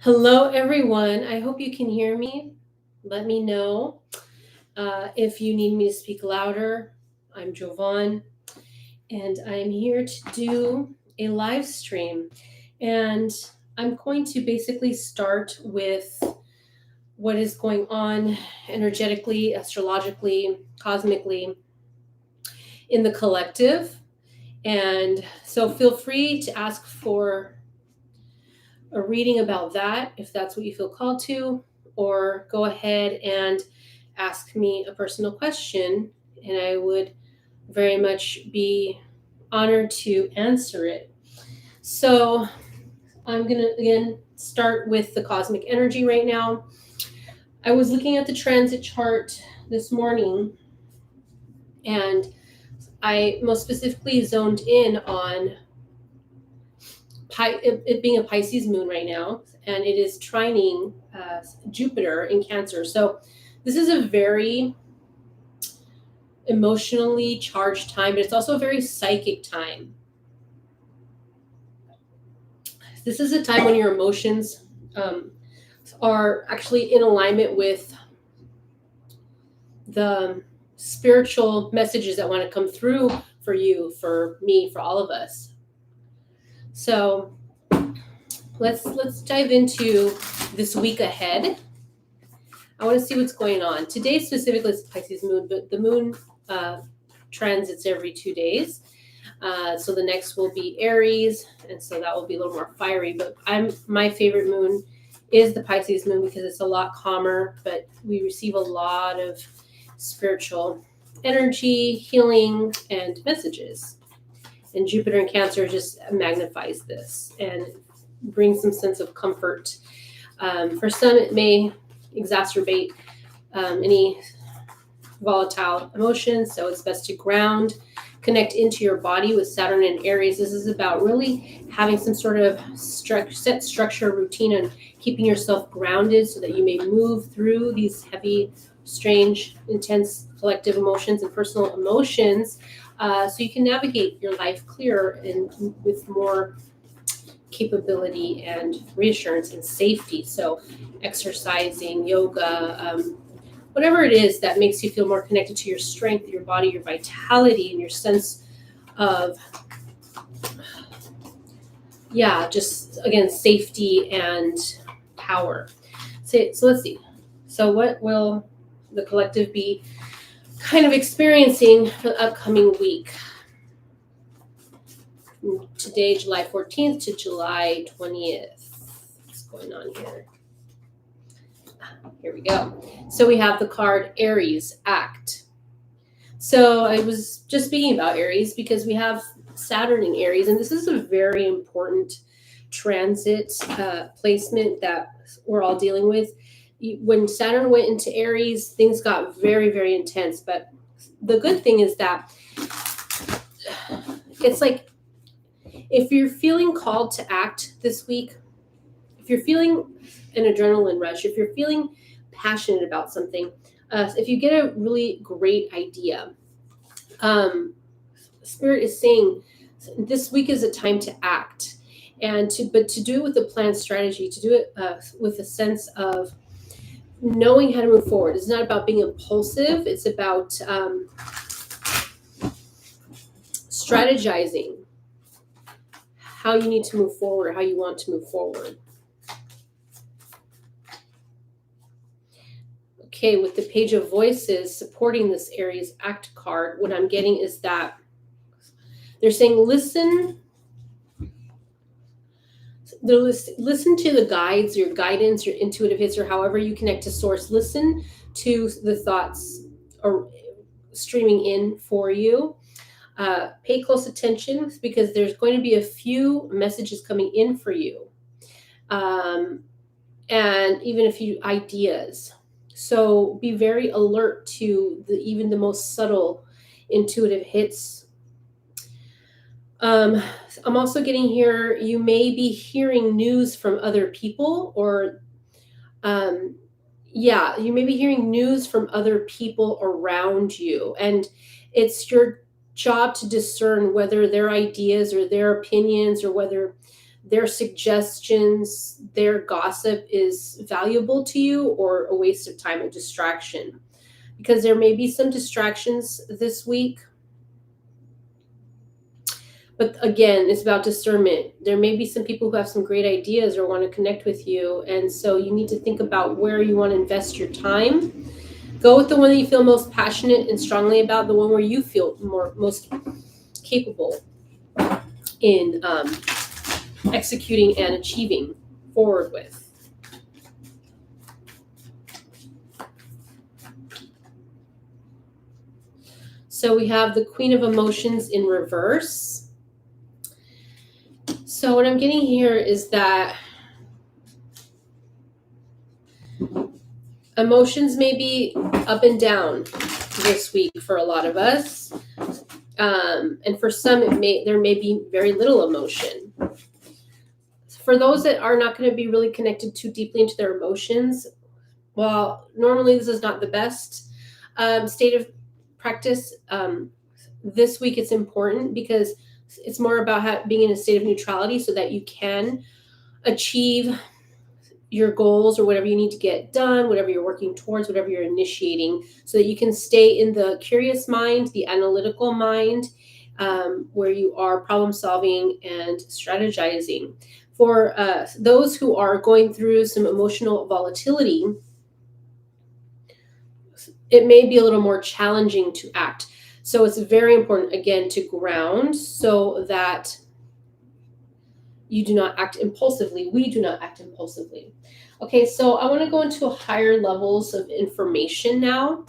Hello, everyone. I hope you can hear me. Let me know if you need me to speak louder. I'm Jovan, and I'm here to do a live stream. And I'm going to basically start with what is going on energetically, astrologically, cosmically in the collective. And so feel free to ask for a reading about that if that's what you feel called to, or go ahead and ask me a personal question, and I would very much be honored to answer it. So, I'm going to again start with the cosmic energy right now. I was looking at the transit chart this morning, and I most specifically zoned in on it being a Pisces moon right now, and it is trining Jupiter in Cancer. So this is a very emotionally charged time, but it's also a very psychic time. This is a time when your emotions are actually in alignment with the spiritual messages that want to come through for you, for me, for all of us. So let's dive into this week ahead. I want to see what's going on. Today specifically is Pisces moon, but the moon transits every 2 days. So the next will be Aries, and so that will be a little more fiery. But my favorite moon is the Pisces moon because it's a lot calmer, but we receive a lot of spiritual energy, healing, and messages. And Jupiter in Cancer just magnifies this and brings some sense of comfort. For some, it may exacerbate any volatile emotions, so it's best to ground, connect into your body with Saturn and Aries. This is about really having some sort of set structure, routine, and keeping yourself grounded so that you may move through these heavy, strange, intense collective emotions and personal emotions, so you can navigate your life clearer and with more capability and reassurance and safety. So exercising, yoga, whatever it is that makes you feel more connected to your strength, your body, your vitality, and your sense of, just again, safety and power. So let's see. So what will the collective be kind of experiencing for the upcoming week? Today, July 14th to July 20th. What's going on here? Here we go. So we have the card Aries, Act. So I was just speaking about Aries because we have Saturn in Aries, and this is a very important transit placement that we're all dealing with. When Saturn went into Aries, things got very, very intense. But the good thing is that it's like if you're feeling called to act this week, if you're feeling an adrenaline rush, if you're feeling passionate about something, if you get a really great idea, Spirit is saying this week is a time to act, and to do it with a planned strategy, to do it with a sense of knowing how to move forward. It's not about being impulsive. It's about strategizing how you need to move forward, how you want to move forward. Okay, with the Page of Voices supporting this Aries Act card, what I'm getting is that they're saying listen to the guides, your guidance, your intuitive hits, or however you connect to source. Listen to the thoughts or streaming in for you. Pay close attention because there's going to be a few messages coming in for you, and even a few ideas. So be very alert to even the most subtle intuitive hits. I'm also getting here, you may be hearing news from other people, or you may be hearing news from other people around you, and it's your job to discern whether their ideas or their opinions or whether their suggestions, their gossip is valuable to you or a waste of time, a distraction. Because there may be some distractions this week. But again, it's about discernment. There may be some people who have some great ideas or want to connect with you. And so you need to think about where you want to invest your time. Go with the one that you feel most passionate and strongly about, the one where you feel most capable in executing and achieving forward with. So we have the Queen of Emotions in reverse. So what I'm getting here is that emotions may be up and down this week for a lot of us. And for some, there may be very little emotion. For those that are not going to be really connected too deeply into their emotions, well, normally this is not the best state of practice. This week it's important because it's more about being in a state of neutrality so that you can achieve your goals or whatever you need to get done, whatever you're working towards, whatever you're initiating, so that you can stay in the curious mind, the analytical mind, where you are problem solving and strategizing. For those who are going through some emotional volatility, it may be a little more challenging to act. So it's very important, again, to ground so that you do not act impulsively. We do not act impulsively. Okay, so I want to go into higher levels of information now.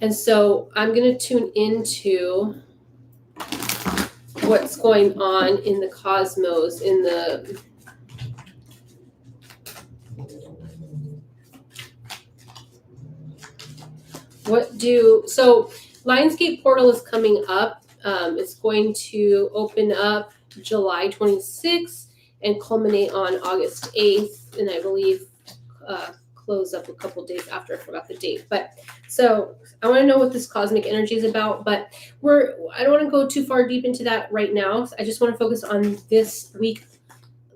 And so I'm going to tune into what's going on in the cosmos, in the so Lionsgate portal is coming up. It's going to open up July 26th and culminate on August 8th, and I believe close up a couple days after. I forgot the date. But so I want to know what this cosmic energy is about, but I don't want to go too far deep into that right now. I just want to focus on this week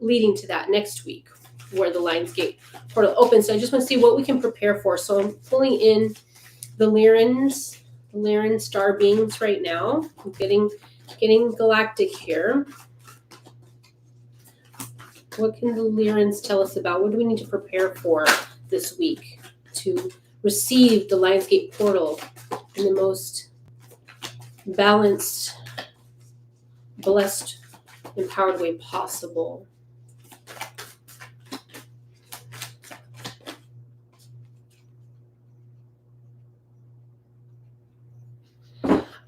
leading to that next week where the Lionsgate portal opens. So I just want to see what we can prepare for. So I'm pulling in the Lyran star beings right now. I'm getting galactic here. What can the Lyrans tell us about? What do we need to prepare for this week to receive the Lionsgate portal in the most balanced, blessed, empowered way possible?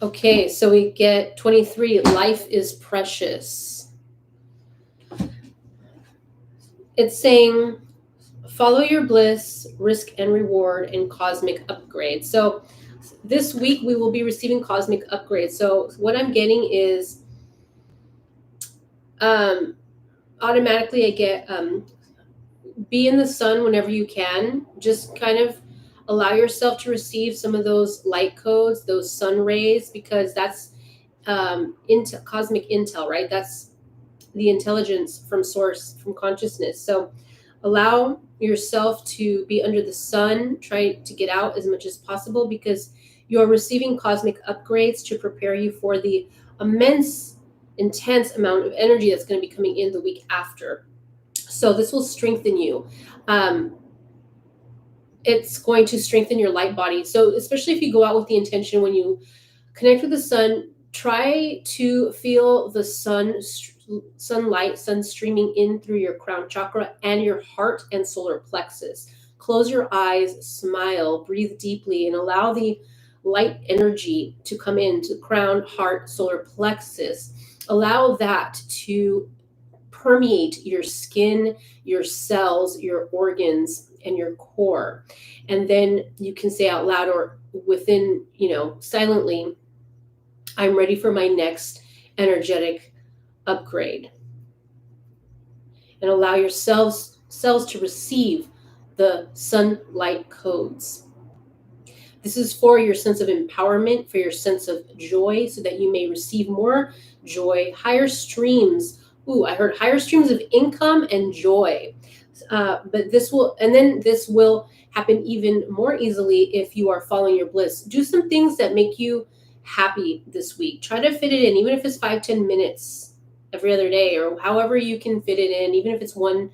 Okay, so we get 23, life is precious. It's saying, follow your bliss, risk and reward, and cosmic upgrade. So this week we will be receiving cosmic upgrades. So what I'm getting is automatically I get be in the sun whenever you can. Just kind of allow yourself to receive some of those light codes, those sun rays, because that's cosmic intel, right? That's the intelligence from source, from consciousness. So allow yourself to be under the sun. Try to get out as much as possible because you're receiving cosmic upgrades to prepare you for the immense, intense amount of energy that's going to be coming in the week after. So this will strengthen you. It's going to strengthen your light body. So especially if you go out with the intention, when you connect with the sun, try to feel the sunlight streaming in through your crown chakra and your heart and solar plexus. Close your eyes, smile, breathe deeply, and allow the light energy to come into crown, heart, solar plexus. Allow that to permeate your skin, your cells, your organs, and your core. And then you can say out loud or within, silently, I'm ready for my next energetic upgrade. And allow your cells to receive the sunlight codes. This is for your sense of empowerment, for your sense of joy, so that you may receive more joy, higher streams Ooh, I heard higher streams of income and joy. But this will happen even more easily if you are following your bliss. Do some things that make you happy this week. Try to fit it in, even if it's 5-10 minutes every other day, or however you can fit it in, even if it's one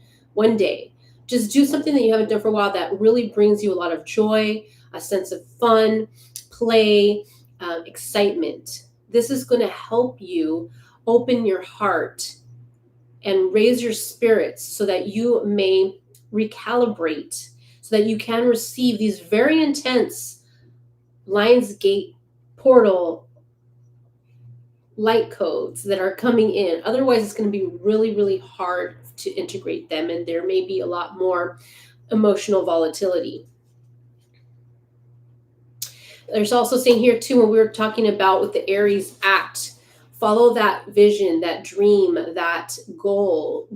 day. Just do something that you haven't done for a while that really brings you a lot of joy, a sense of fun, play, excitement. This is going to help you open your heart and raise your spirits so that you may recalibrate, so that you can receive these very intense Lionsgate portal light codes that are coming in. Otherwise, it's going to be really, really hard to integrate them, and there may be a lot more emotional volatility. There's also saying here too, when we were talking about with the Aries act, follow that vision, that dream, that goal.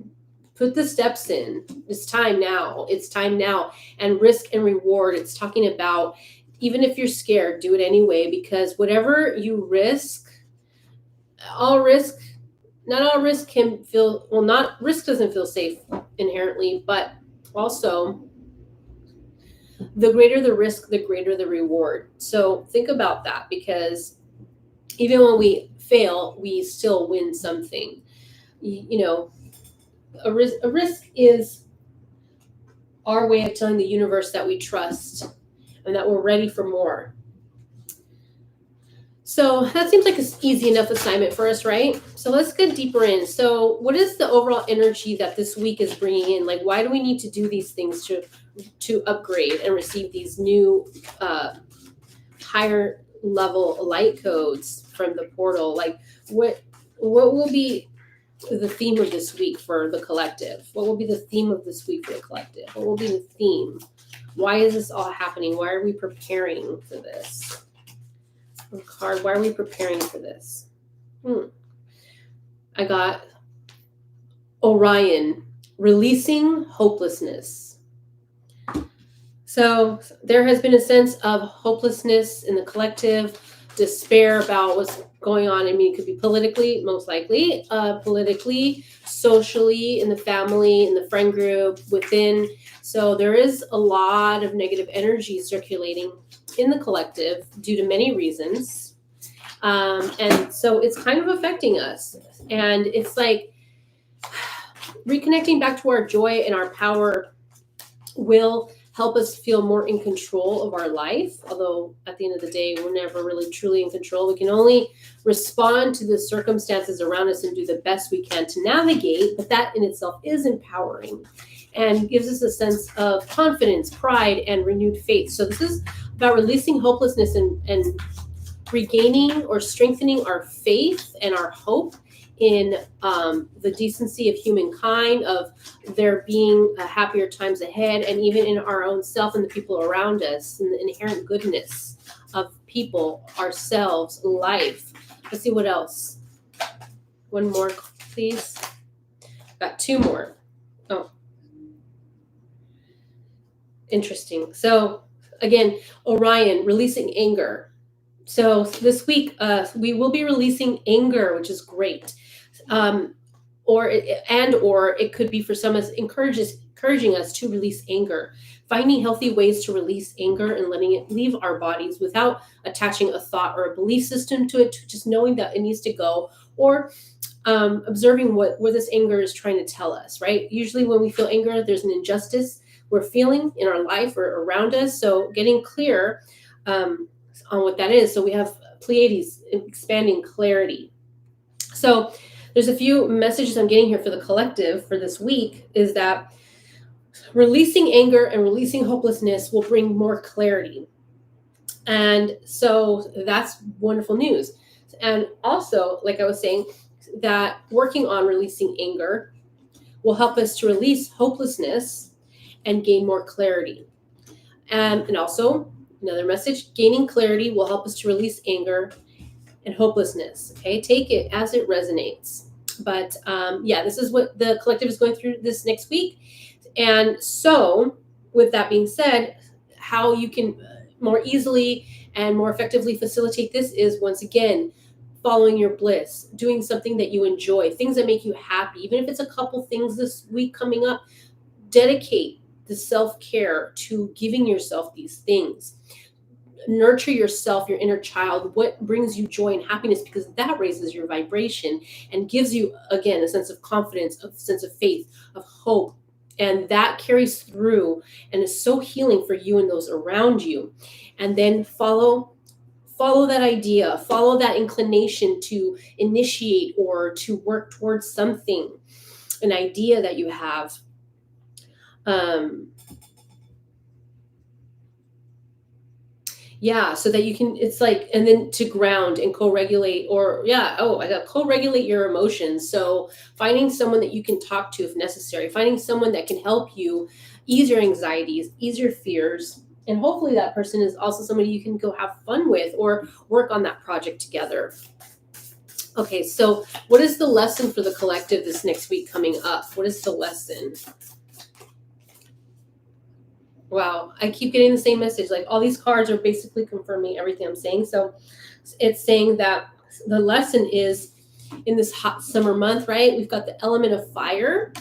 Put the steps in. It's time now. It's time now. And risk and reward. It's talking about, even if you're scared, do it anyway, because whatever you risk, not all risk can feel, well, not risk doesn't feel safe inherently, but also the greater the risk, the greater the reward. So think about that, because even when we fail, we still win something. You know, a risk is our way of telling the universe that we trust and that we're ready for more. So that seems like an easy enough assignment for us, right? So let's get deeper in. So what is the overall energy that this week is bringing in? Like, why do we need to do these things to upgrade and receive these new higher level light codes from the portal? Like, what will be the theme of this week for the collective? What will be the theme of this week for the collective? What will be the theme? Why is this all happening? Why are we preparing for this? Card, why are we preparing for this? I got Orion, releasing hopelessness. So there has been a sense of hopelessness in the collective, despair about what's going on. I mean, it could be politically, most likely, politically, socially, in the family, in the friend group, within. So there is a lot of negative energy circulating in the collective due to many reasons. And so it's kind of affecting us. And it's like reconnecting back to our joy and our power will help us feel more in control of our life. Although at the end of the day, we're never really truly in control. We can only respond to the circumstances around us and do the best we can to navigate. But that in itself is empowering and gives us a sense of confidence, pride, and renewed faith. So this is about releasing hopelessness and regaining or strengthening our faith and our hope in the decency of humankind, of there being happier times ahead, and even in our own self and the people around us, and the inherent goodness of people, ourselves, life. Let's see what else. One more, please. Got two more. Oh, interesting. So again, Orion, releasing anger. So this week, we will be releasing anger, which is great. Or it could be for some as encouraging us to release anger, finding healthy ways to release anger and letting it leave our bodies without attaching a thought or a belief system to it, just knowing that it needs to go, or observing what this anger is trying to tell us, right? Usually when we feel anger, there's an injustice we're feeling in our life or around us. So getting clear on what that is. So we have Pleiades, expanding clarity. So there's a few messages I'm getting here for the collective for this week, is that releasing anger and releasing hopelessness will bring more clarity. And so that's wonderful news. And also, like I was saying, that working on releasing anger will help us to release hopelessness and gain more clarity. And also, another message, gaining clarity will help us to release anger and hopelessness. Okay, take it as it resonates. But this is what the collective is going through this next week. And so with that being said, how you can more easily and more effectively facilitate this is, once again, following your bliss, doing something that you enjoy, things that make you happy. Even if it's a couple things this week coming up, dedicate the self-care to giving yourself these things. Nurture yourself, your inner child, what brings you joy and happiness, because that raises your vibration and gives you, again, a sense of confidence, a sense of faith, of hope. And that carries through and is so healing for you and those around you. And then follow that idea, follow that inclination to initiate or to work towards something, an idea that you have. Yeah, so that you can, it's like, and then to ground and co-regulate, or I got co-regulate your emotions. So finding someone that you can talk to if necessary, finding someone that can help you ease your anxieties, ease your fears. And hopefully that person is also somebody you can go have fun with or work on that project together. Okay, so what is the lesson for the collective this next week coming up? What is the lesson? Wow, I keep getting the same message. Like, all these cards are basically confirming everything I'm saying. So it's saying that the lesson is, in this hot summer month, right? We've got the element of fire.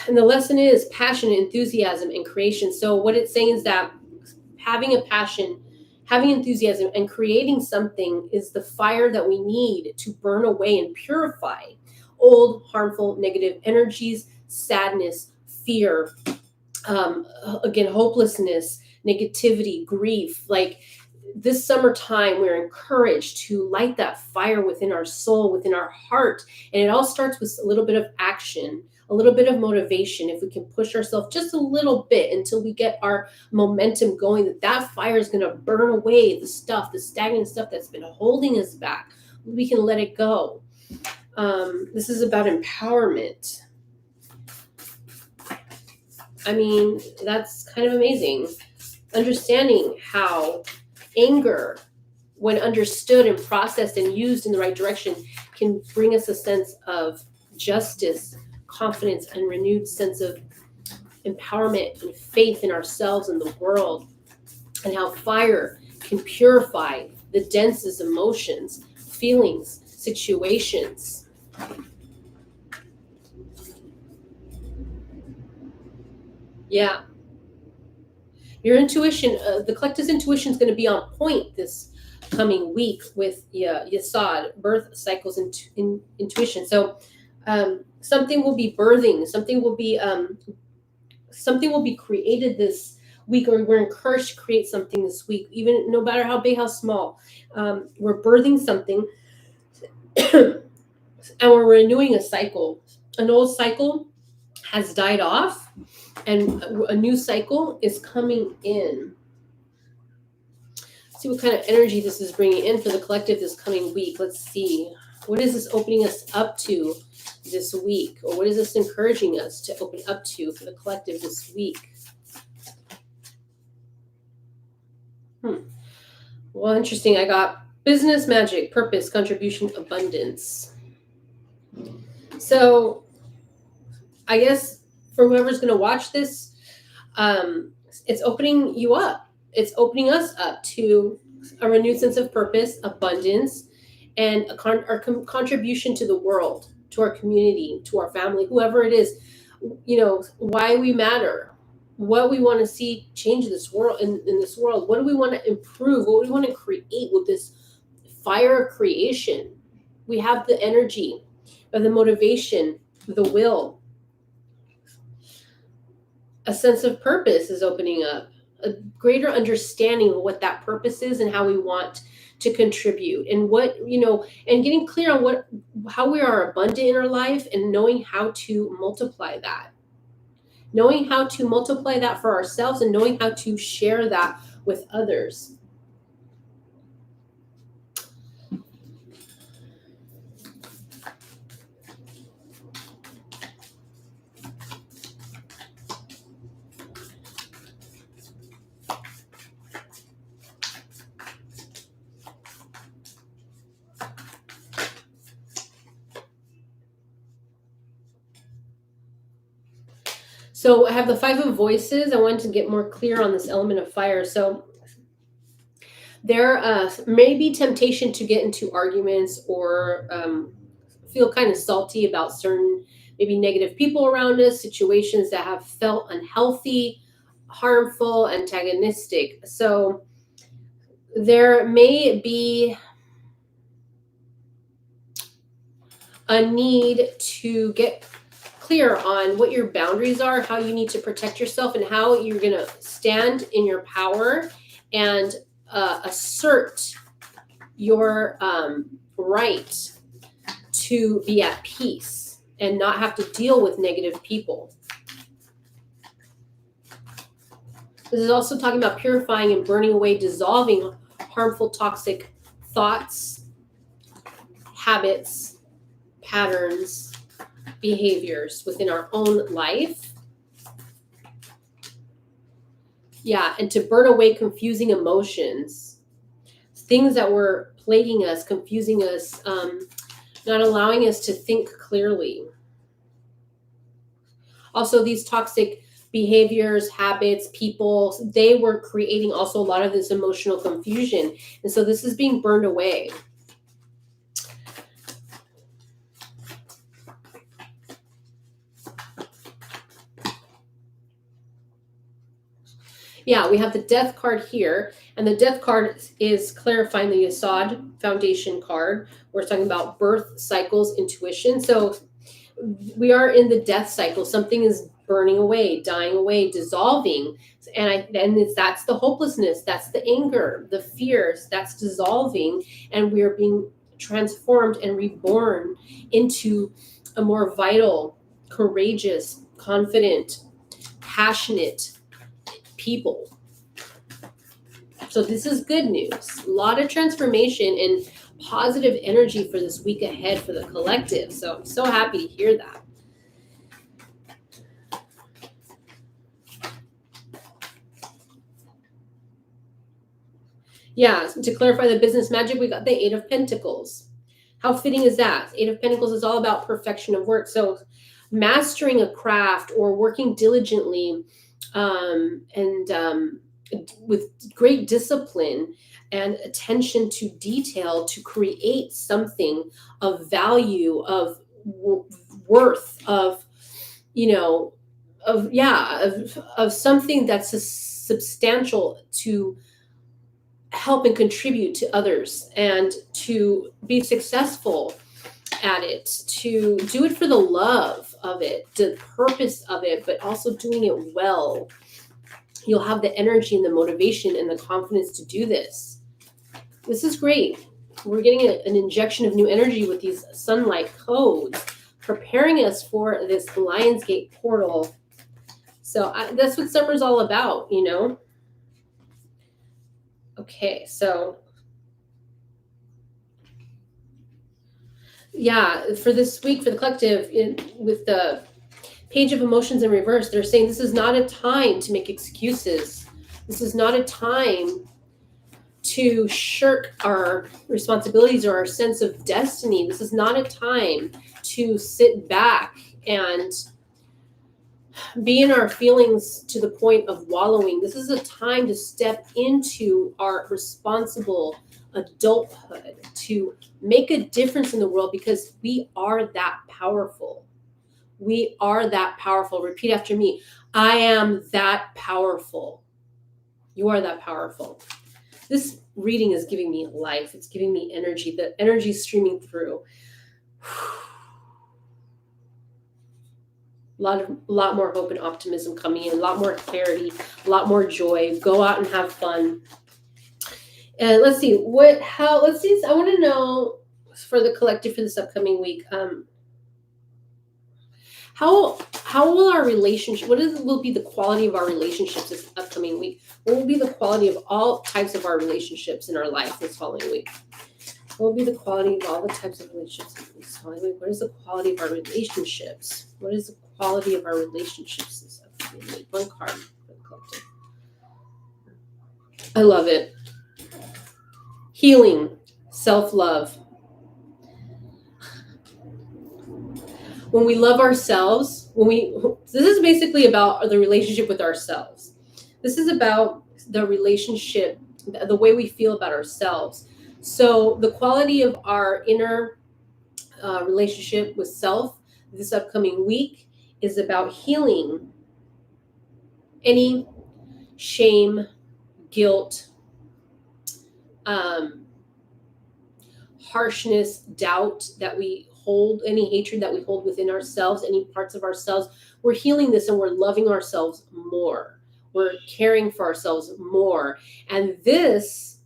And the lesson is passion, enthusiasm, and creation. So what it's saying is that having a passion, having enthusiasm, and creating something is the fire that we need to burn away and purify old, harmful, negative energies, sadness, fear, again, hopelessness, negativity, grief. Like, this summertime, we're encouraged to light that fire within our soul, within our heart. And it all starts with a little bit of action, a little bit of motivation. If we can push ourselves just a little bit until we get our momentum going, that fire is going to burn away the stuff, the stagnant stuff that's been holding us back. We can let it go. This is about empowerment. I mean, that's kind of amazing. Understanding how anger, when understood and processed and used in the right direction, can bring us a sense of justice, confidence, and renewed sense of empowerment and faith in ourselves and the world. And how fire can purify the densest emotions, feelings, situations. Yeah. Your intuition, the collective's intuition is going to be on point this coming week with Yesod, birth cycles and intuition. So something will be birthing, something will be created this week, or we're encouraged to create something this week, even no matter how big, how small. We're birthing something, and we're renewing a cycle. An old cycle has died off, and a new cycle is coming in. See what kind of energy this is bringing in for the collective this coming week. Let's see. What is this opening us up to this week? Or what is this encouraging us to open up to for the collective this week? Well, interesting. I got business, magic, purpose, contribution, abundance. So I guess for whoever's going to watch this, it's opening you up. It's opening us up to a renewed sense of purpose, abundance, and our contribution to the world, to our community, to our family, whoever it is. Why we matter, what we want to see change this world, in this world. What do we want to improve? What do we want to create with this fire of creation? We have the energy, the motivation, the will. A sense of purpose is opening up, a greater understanding of what that purpose is and how we want to contribute, and and getting clear on how we are abundant in our life, and knowing how to multiply that. Knowing how to multiply that for ourselves, and knowing how to share that with others. So I have the 5 of voices. I wanted to get more clear on this element of fire. So There may be temptation to get into arguments or feel kind of salty about certain maybe negative people around us, situations that have felt unhealthy, harmful, antagonistic. So there may be a need to get clear on what your boundaries are, how you need to protect yourself, and how you're going to stand in your power and assert your right to be at peace and not have to deal with negative people. This is also talking about purifying and burning away, dissolving harmful, toxic thoughts, habits, patterns, behaviors within our own life. Yeah, and to burn away confusing emotions, things that were plaguing us, confusing us, not allowing us to think clearly. Also, these toxic behaviors, habits, people, they were creating also a lot of this emotional confusion. And so this is being burned away. Yeah, we have the death card here, and the death card is clarifying the Yesod foundation card. We're talking about birth cycles, intuition. So we are in the death cycle. Something is burning away, dying away, dissolving, and that's the hopelessness, that's the anger, the fears, that's dissolving, and we're being transformed and reborn into a more vital, courageous, confident, passionate people. So this is good news. A lot of transformation and positive energy for this week ahead for the collective. So I'm so happy to hear that. Yeah, to clarify the business magic, we got the Eight of Pentacles. How fitting is that? Eight of Pentacles is all about perfection of work. So mastering a craft or working diligently and with great discipline and attention to detail to create something of value, of worth, of, of something that's substantial to help and contribute to others and to be successful at it, to do it for the love of it, the purpose of it, but also doing it well. You'll have the energy and the motivation and the confidence to do this. This is great. We're getting an injection of new energy with these sunlight codes, preparing us for this Lionsgate portal. So that's what summer's all about, Okay, so yeah, for this week, for the collective, with the Page of Emotions in reverse, they're saying this is not a time to make excuses. This is not a time to shirk our responsibilities or our sense of destiny. This is not a time to sit back and be in our feelings to the point of wallowing. This is a time to step into our responsible adulthood, to make a difference in the world, because we are that powerful. We are that powerful. Repeat after me. I am that powerful. You are that powerful. This reading is giving me life. It's giving me energy. The energy is streaming through. A lot more hope and optimism coming in. A lot more clarity. A lot more joy. Go out and have fun. And let's see. I want to know for the collective for this upcoming week. How will our relationship, will be the quality of our relationships this upcoming week? What will be the quality of all types of our relationships in our life this following week? What will be the quality of all the types of relationships this following week? What is the quality of our relationships? What is the quality of our relationships this upcoming week? One card for the collective. I love it. Healing, self-love. When we love ourselves, this is basically about the relationship with ourselves. This is about the relationship the way we feel about ourselves. So the quality of our inner relationship with self this upcoming week is about healing any shame, guilt, um, harshness, doubt that we hold, any hatred that we hold within ourselves, any parts of ourselves. We're healing this and we're loving ourselves more. We're caring for ourselves more. And this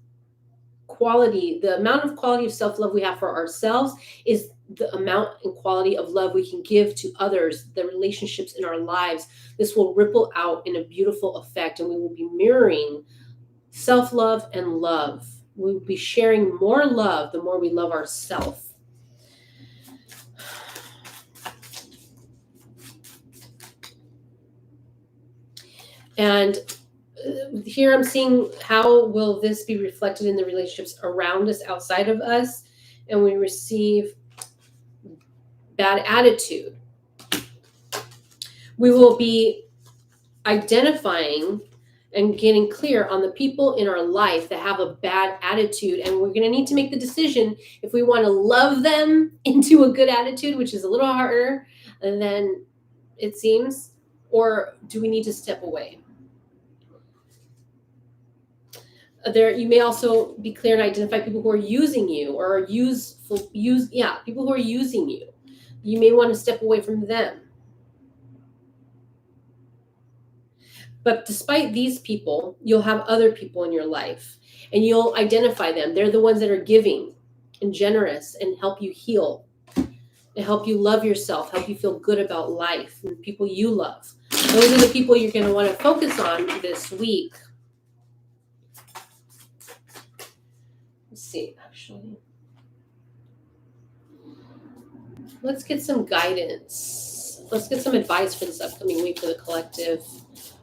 quality, the amount of quality of self-love we have for ourselves is the amount and quality of love we can give to others, the relationships in our lives. This will ripple out in a beautiful effect, and we will be mirroring self-love and love. We will be sharing more love the more we love ourselves. And here I'm seeing how will this be reflected in the relationships around us, outside of us, and we receive bad attitude. We will be identifying and getting clear on the people in our life that have a bad attitude, and we're going to need to make the decision if we want to love them into a good attitude, which is a little harder than it seems, or do we need to step away? There, you may also be clear and identify people who are using you or are people who are using you. You may want to step away from them. But despite these people, you'll have other people in your life, and you'll identify them. They're the ones that are giving and generous and help you heal, and help you love yourself, help you feel good about life, and people you love. Those are the people you're going to want to focus on this week. Let's see, actually. Let's get some guidance. Let's get some advice for this upcoming week for the collective,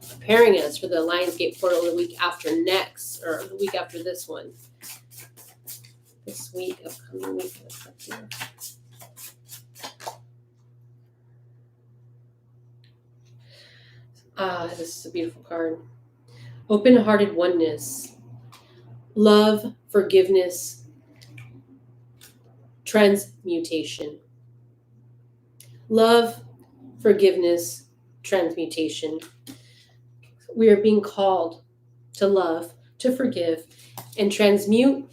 preparing us for the Lionsgate portal the week after next, or the week after this one. This week, upcoming week for the collective. This is a beautiful card. Open-hearted oneness, love, forgiveness, transmutation. Love, forgiveness, transmutation. We are being called to love, to forgive, and transmute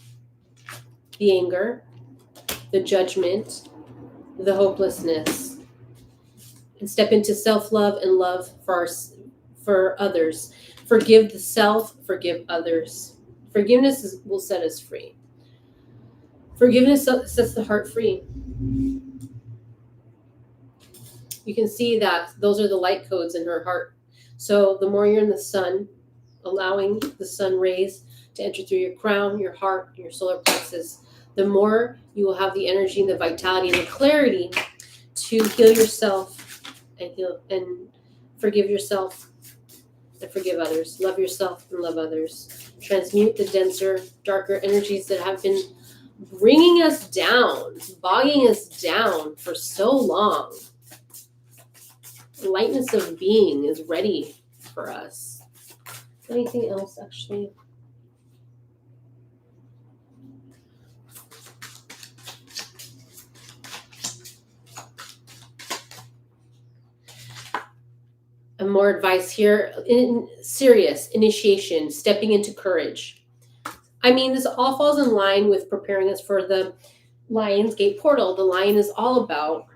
the anger, the judgment, the hopelessness, and step into self-love and love for others. Forgive the self, forgive others. Forgiveness will set us free. Forgiveness sets the heart free. You can see that those are the light codes in her heart. So the more you're in the sun, allowing the sun rays to enter through your crown, your heart, your solar plexus, the more you will have the energy and the vitality and the clarity to heal yourself and forgive yourself and forgive others. Love yourself and love others. Transmute the denser, darker energies that have been bringing us down, bogging us down for so long. Lightness of being is ready for us. Anything else, actually? And more advice here. Serious initiation, stepping into courage. I mean, this all falls in line with preparing us for the Lionsgate portal. The lion is all about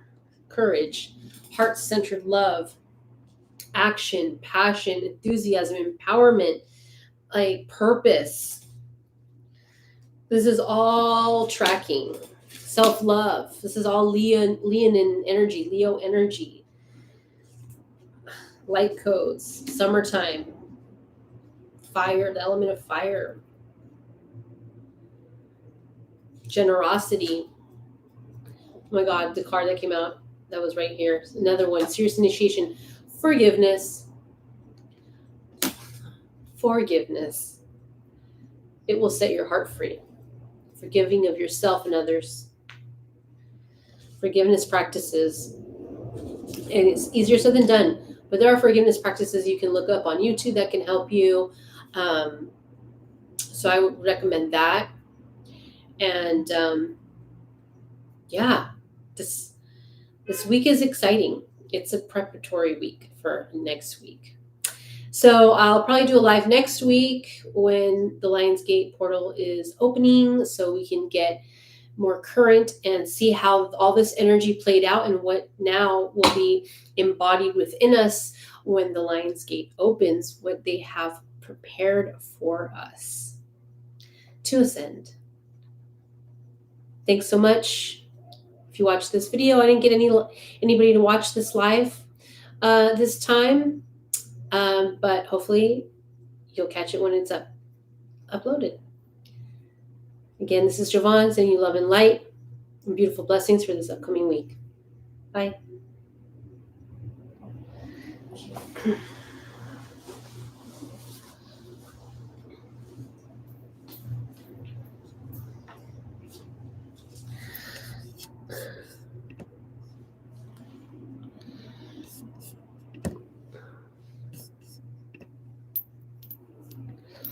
courage, heart-centered love, action, passion, enthusiasm, empowerment, like purpose. This is all tracking. Self-love. This is all Leonine energy, Leo energy. Light codes, summertime, fire, the element of fire. Generosity. Oh my God, the card that came out, that was right here. Another one, serious initiation. Forgiveness. Forgiveness. It will set your heart free. Forgiving of yourself and others. Forgiveness practices. And it's easier said than done. But there are forgiveness practices you can look up on YouTube that can help you. So I would recommend that. And yeah, this week is exciting. It's a preparatory week for next week. So I'll probably do a live next week when the Lionsgate portal is opening, so we can get more current and see how all this energy played out and what now will be embodied within us when the Lionsgate opens, what they have prepared for us to ascend. Thanks so much. If you watched this video, I didn't get anybody to watch this live this time, but hopefully you'll catch it when it's uploaded. Again, this is Jovan sending you love and light and beautiful blessings for this upcoming week. Bye.